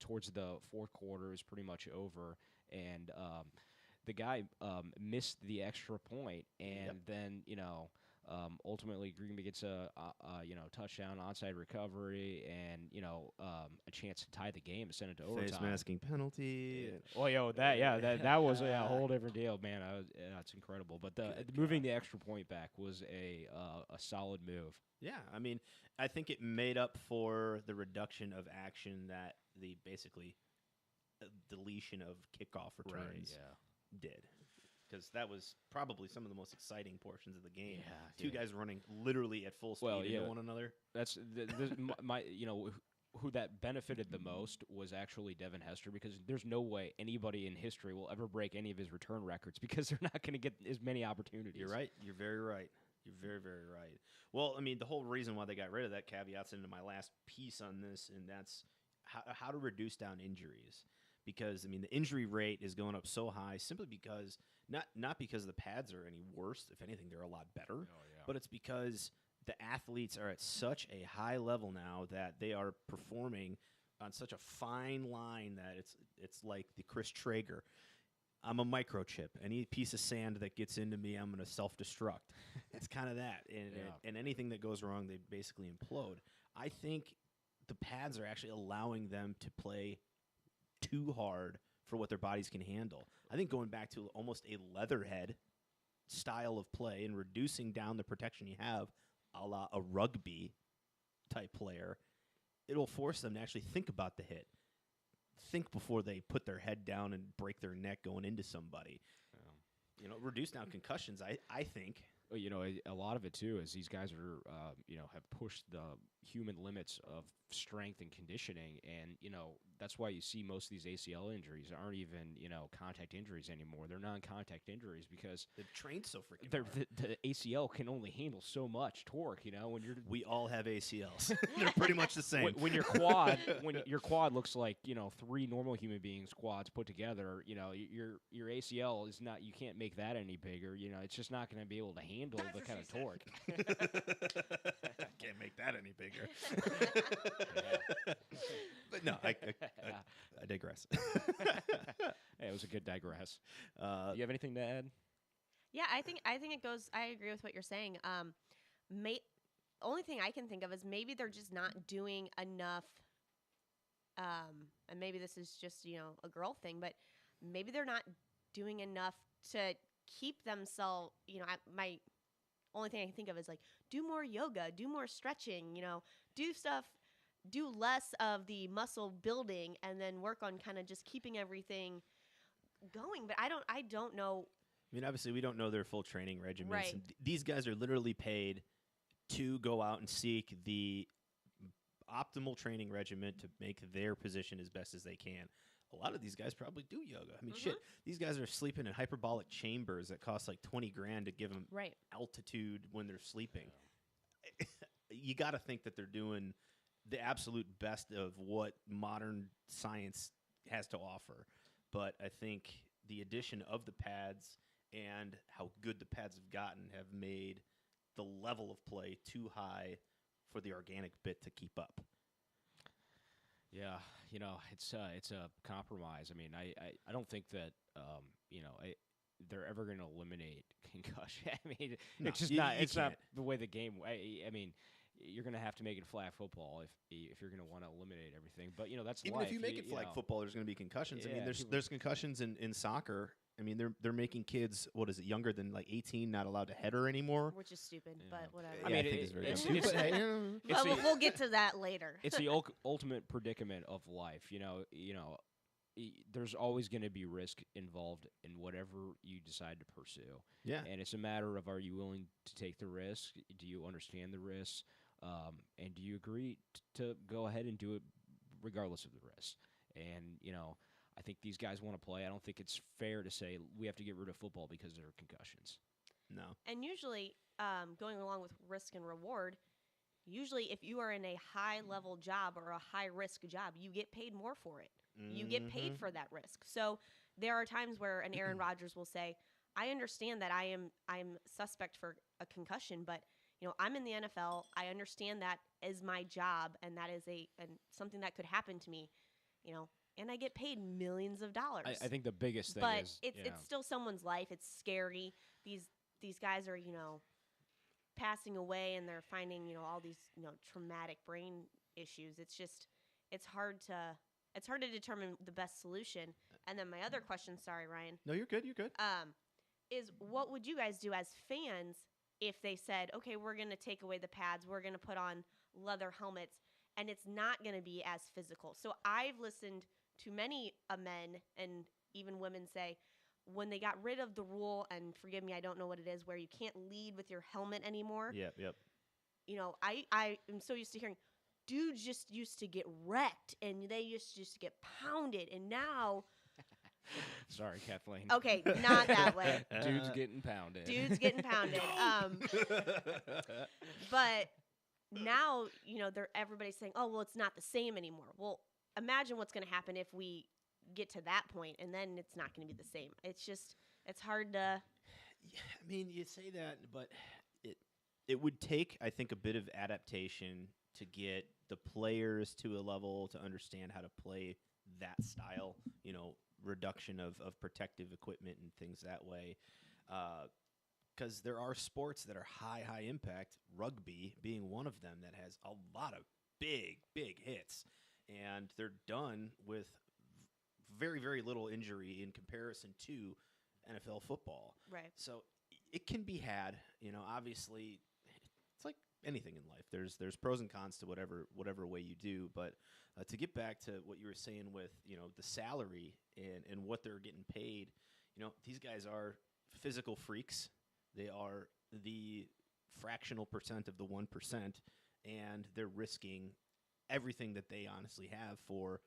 towards the fourth quarter, it was pretty much over, and the guy missed the extra point, and then ultimately Green Bay gets a touchdown, onside recovery, and a chance to tie the game and send it to overtime. Face masking penalty. That was a whole different deal, man. It's incredible. But moving the extra point back was a solid move. Yeah, I think it made up for the reduction of action that the basically deletion of kickoff returns did. Because that was probably some of the most exciting portions of the game. Yeah, Two guys running literally at full speed into one another. That's who that benefited the most was actually Devin Hester, because there's no way anybody in history will ever break any of his return records because they're not going to get as many opportunities. You're right. You're very right. You're very, very right. Well, the whole reason why they got rid of that caveats into my last piece on this, and that's how to reduce down injuries. Because, the injury rate is going up so high simply because, not because the pads are any worse. If anything, they're a lot better. Oh, yeah. But it's because the athletes are at such a high level now that they are performing on such a fine line that it's like the Chris Traeger. I'm a microchip. Any piece of sand that gets into me, I'm going to self-destruct. It's kind of that. And anything that goes wrong, they basically implode. I think the pads are actually allowing them to play too hard for what their bodies can handle. I think going back to almost a leatherhead style of play and reducing down the protection you have, a la a rugby type player, it'll force them to actually think about the hit. Think before they put their head down and break their neck going into somebody. Reduce down concussions, I think. A lot of it too is these guys are, have pushed the human limits of strength and conditioning, and that's why you see most of these ACL injuries aren't even contact injuries anymore. They're non-contact injuries because they're trained so freaking hard. The ACL can only handle so much torque. We all have ACLs. They're pretty much the same. When your quad looks like 3 normal human beings' quads put together, your ACL is not. You can't make that any bigger. It's just not going to be able to handle the kind of torque. Can't make that any bigger. But no, I digress. Hey, it was a good digress. You have anything to add? Yeah, I think it goes. I agree with what you're saying. Only thing I can think of is maybe they're just not doing enough. And maybe this is just a girl thing, but maybe they're not doing enough to keep themselves. My only thing I can think of is like do more yoga, do more stretching. Do stuff. Do less of the muscle building and then work on kind of just keeping everything going. But I don't know. Obviously, we don't know their full training regimens. Right. And these guys are literally paid to go out and seek the optimal training regimen to make their position as best as they can. A lot of these guys probably do yoga. I mean, shit, these guys are sleeping in hyperbolic chambers that cost like $20,000 to give them altitude when they're sleeping. You got to think that they're doing the absolute best of what modern science has to offer. But I think the addition of the pads and how good the pads have gotten have made the level of play too high for the organic bit to keep up. Yeah, it's a compromise. I mean, I don't think that they're ever going to eliminate concussion. I mean, No, it's just not. It's not the way the game. I mean, you're going to have to make it flag football if you're going to want to eliminate everything. But that's even life. if you make it flag football, there's going to be concussions. Yeah, I mean, there's concussions in soccer. I mean, they're making kids, what is it, younger than like 18, not allowed to header anymore. Which is stupid, but whatever. I mean, I think it's very it's- dumb. it's- But, hey, Well, we'll get to that later. It's the ultimate predicament of life. There's always going to be risk involved in whatever you decide to pursue. yeah. And it's a matter of, are you willing to take the risk? Do you understand the risks? And do you agree to go ahead and do it regardless of the risk? And, I think these guys want to play. I don't think it's fair to say we have to get rid of football because there are concussions. No. And usually, going along with risk and reward, usually if you are in a high-level job or a high-risk job, you get paid more for it. You get paid for that risk. So there are times where an Aaron Rodgers will say, I understand that I'm suspect for a concussion, but I'm in the NFL. I understand that is my job, and that is something that could happen to me, and I get paid millions of dollars. I think the biggest thing but is, it's still someone's life. It's scary. These guys are passing away, and they're finding all these traumatic brain issues. It's hard to determine the best solution. And then my other question, sorry Ryan. No, you're good. You're good. Is what would you guys do as fans if they said, okay, we're going to take away the pads, we're going to put on leather helmets, and it's not going to be as physical? So I've listened to many men and even women say when they got rid of the rule, and forgive me, I don't know what it is, where you can't lead with your helmet anymore. Yep. I am so used to hearing dudes just used to get wrecked and they used to get pounded, and now sorry, Kathleen. okay, not that way. Dude's getting pounded. Dude's getting pounded. But now, everybody's saying, oh, well, it's not the same anymore. Well, imagine what's going to happen if we get to that point, and then it's not going to be the same. It's hard to. Yeah, I mean, you say that, but it would take, I think, a bit of adaptation to get the players to a level to understand how to play that style, reduction of protective equipment and things that way. Because there are sports that are high impact, rugby being one of them, that has a lot of big hits. And they're done with very, very little injury in comparison to NFL football. Right. So it can be had. Obviously, it's like anything in life. There's pros and cons to whatever way you do. But to get back to what you were saying with the salary and what they're getting paid, these guys are physical freaks. They are the fractional percent of the 1%, and they're risking everything that they honestly have for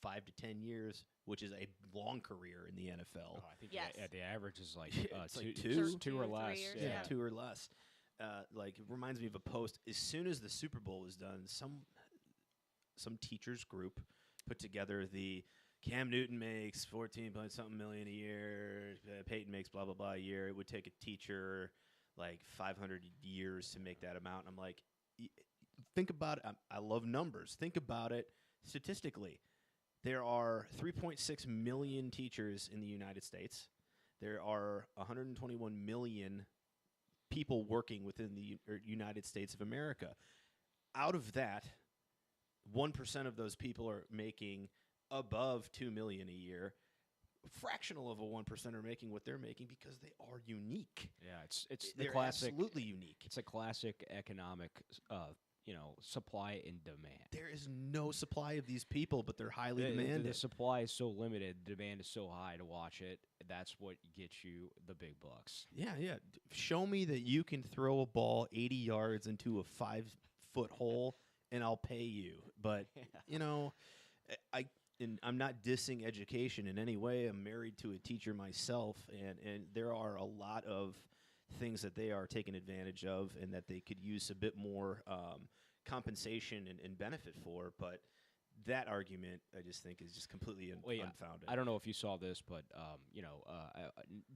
5 to 10 years, which is a long career in the NFL. Oh, I think Yes. the average is like, It's like two two or or 3 less. years, Yeah, yeah. 2 or less. It reminds me of a post. As soon as the Super Bowl was done, some teachers group put together the Cam Newton makes 14 point something million a year, Peyton makes blah blah blah a year. It would take a teacher like 500 years to make that amount. And I'm like, think about it. I love numbers. Think about it statistically. There are 3.6 million teachers in the United States. There are 121 million people working within the United States of America. Out of that, 1% of those people are making above $2 million a year. Fractional of a 1% are making what they're making because they are unique. Yeah, it's the They're classic. absolutely unique. It's a classic economic, supply and demand. There is no supply of these people, but they're highly The demanded. supply is so limited, the demand is so high to watch it. That's what gets you the big bucks. Yeah. Show me that you can throw a ball 80 yards into a 5-foot hole, and I'll pay you. But I'm not dissing education in any way. I'm married to a teacher myself, and there are a lot of things that they are taking advantage of, and that they could use a bit more compensation and benefit for. But that argument, I just think, is just completely unfounded. I don't know if you saw this, but I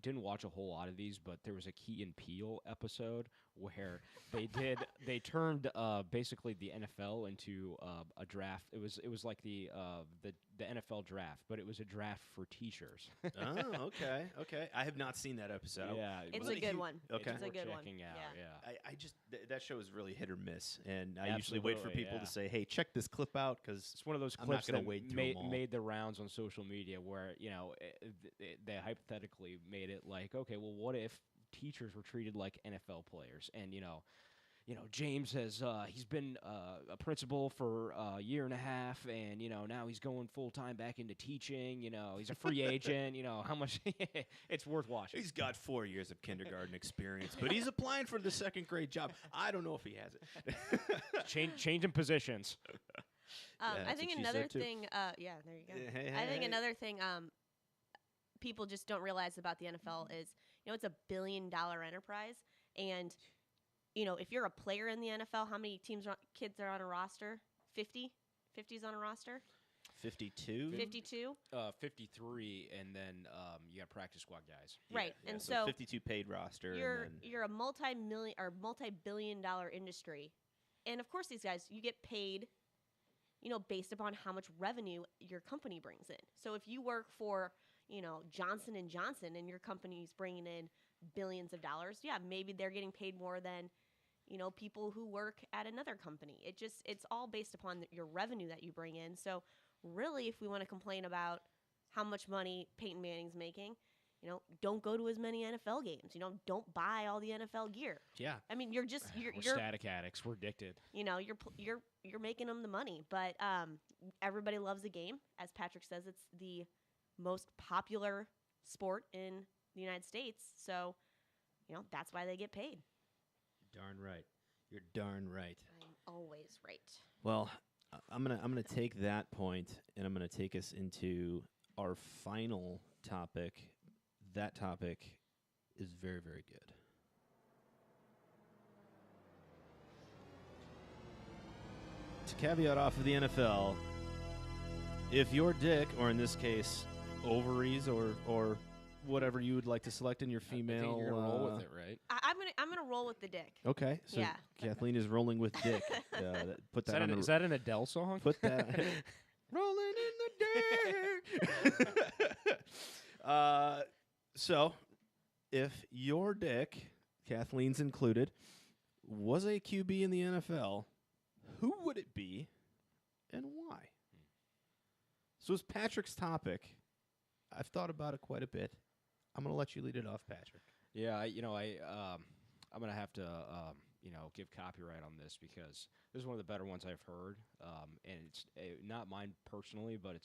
didn't watch a whole lot of these, but there was a Key and Peele episode where they turned basically the NFL into a draft. It was like the NFL draft, but it was a draft for teachers. Oh, okay. I have not seen that episode. Yeah, It's a good one. Okay. It's a good one. Checking out, yeah. I just that show is really hit or miss, and I usually wait for people to say, "Hey, check this clip out," because It's one of those I'm clips not gonna that wade through 'em all. made the rounds on social media where, they hypothetically made it like, okay, well, what if teachers were treated like NFL players? And, James he's been a principal for a year and a half, and, now he's going full-time back into teaching. He's a free agent. How much it's worth watching. He's got 4 years of kindergarten experience, but he's applying for the second grade job. I don't know if he has it. Changing positions. Yeah, I that's think what she another said, too. thing. Yeah, there you go. Hey, I think hey. another thing people just don't realize about the NFL is, it's a $1 billion enterprise, and if you're a player in the NFL, how many kids are on a roster? 50? 50's on a roster. 52. 52. 53, and then you got practice squad guys. Right, Yeah, and so so 52 paid roster. you're and then you're a multi-billion-dollar industry, and of course these guys, you get paid, based upon how much revenue your company brings in. So if you work for Johnson and Johnson, and your company's bringing in billions of dollars, yeah, maybe they're getting paid more than people who work at another company. It's all based upon your revenue that you bring in. So really, if we want to complain about how much money Peyton Manning's making, don't go to as many NFL games. Don't buy all the NFL gear. yeah. I mean, you're We're static addicts. We're addicted. you're making them the money, but everybody loves the game. As Patrick says, it's the most popular sport in the United States. So, that's why they get paid. Darn right. You're darn right. I'm always right. Well, I'm gonna take that point, and I'm gonna take us into our final topic. That topic is very, very good. To caveat off of the NFL, if your dick, or in this case, ovaries, or whatever you would like to select in your female, I think you're gonna roll with it, right? I'm gonna roll with the dick. Okay, so Yeah. Kathleen is rolling with dick. Put that on the Is that an Adele song? Put that rolling in the dirt. So, if your dick, Kathleen's included, was a QB in the NFL, who would it be, and why? So, it's Patrick's topic. I've thought about it quite a bit. I'm going to let you lead it off, Patrick. Yeah, I'm gonna have to give copyright on this because this is one of the better ones I've heard, and it's not mine personally, but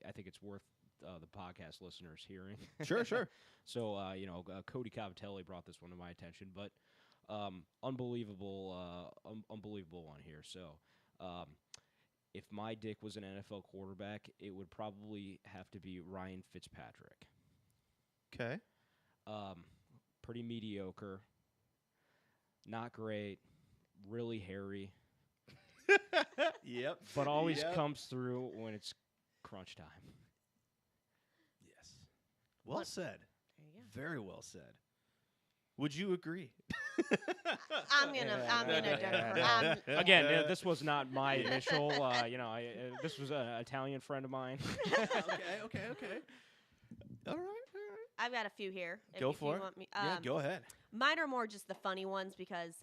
I think it's worth the podcast listeners hearing. Sure. So Cody Cavatelli brought this one to my attention, but unbelievable one here. So if my dick was an NFL quarterback, it would probably have to be Ryan Fitzpatrick. Okay. Pretty mediocre, not great, really hairy, Yep. but always Yep. comes through when it's crunch time. Yes. Well said. There you go. Very well said. Would you agree? I'm gonna defer. Again, this was not my initial. This was an Italian friend of mine. Okay. All right. I've got a few here. Go if for you it. Want me. Yeah, go ahead. Mine are more just the funny ones because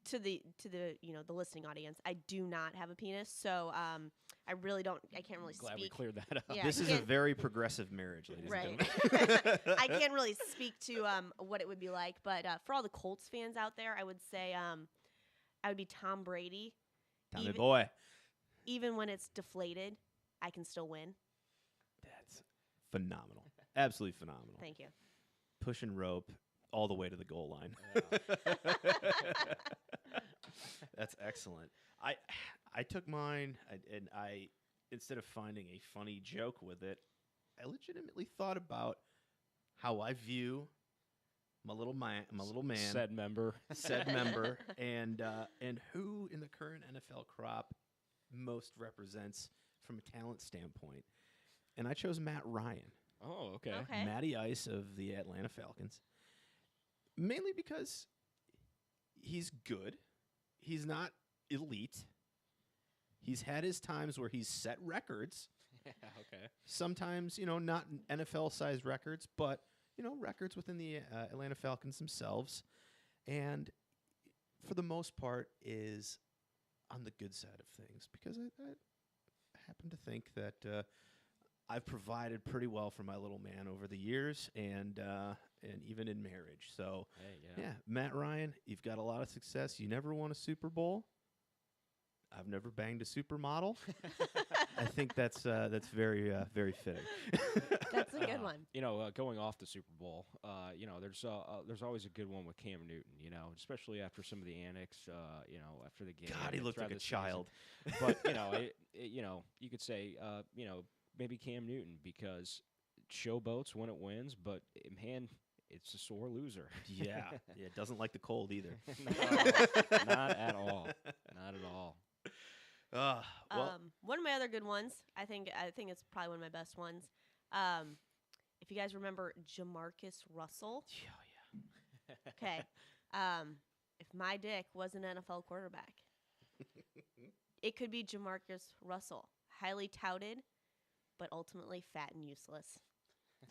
to the the listening audience, I do not have a penis, so I really don't. I can't really Glad we speak. cleared that up. Yeah, This I is a can't- very progressive marriage, ladies Right. and gentlemen. I can't really speak to what it would be like, but for all the Colts fans out there, I would say I would be Tom Brady. Tommy boy. Even when it's deflated, I can still win. That's phenomenal. Absolutely phenomenal. Thank you. Pushing rope all the way to the goal line. That's excellent. I took mine and I instead of finding a funny joke with it, I legitimately thought about how I view my little man, Said member. and who in the current NFL crop most represents from a talent standpoint. And I chose Matt Ryan. Oh, okay. Okay. Matty Ice of the Atlanta Falcons. Mainly because he's good. He's not elite. He's had his times where he's set records. Okay. Sometimes, not NFL-sized records, but, records within the Atlanta Falcons themselves. And for the most part is on the good side of things because I happen to think that I've provided pretty well for my little man over the years and even in marriage. So, yeah, Matt Ryan, you've got a lot of success. You never won a Super Bowl. I've never banged a supermodel. I think that's very very fitting. That's a good one. Going off the Super Bowl, there's always a good one with Cam Newton. Especially after some of the antics. After the game. God, he looked like a child. But you could say maybe Cam Newton because showboats when it wins, but man, it's a sore loser. Yeah, it doesn't like the cold either. Not at all. Not at all. Well, One of my other good ones, I think it's probably one of my best ones. If you guys remember Jamarcus Russell. Yeah. Okay. If my dick was an NFL quarterback, it could be Jamarcus Russell. Highly touted, but ultimately fat and useless.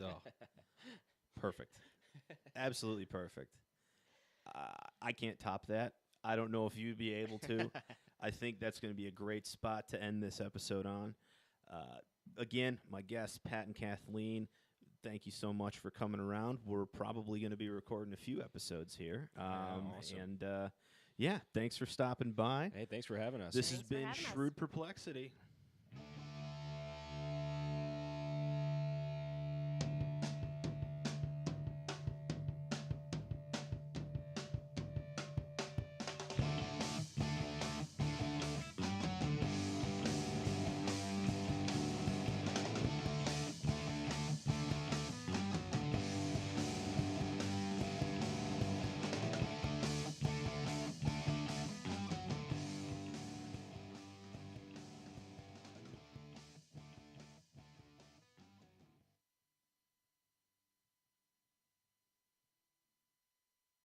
Oh, perfect. Absolutely perfect. I can't top that. I don't know if you'd be able to. I think that's going to be a great spot to end this episode on. Again, my guests, Pat and Kathleen, thank you so much for coming around. We're probably going to be recording a few episodes here. Awesome. And, thanks for stopping by. Hey, thanks for having us. This Thanks has for been having us. Shrewd Perplexity.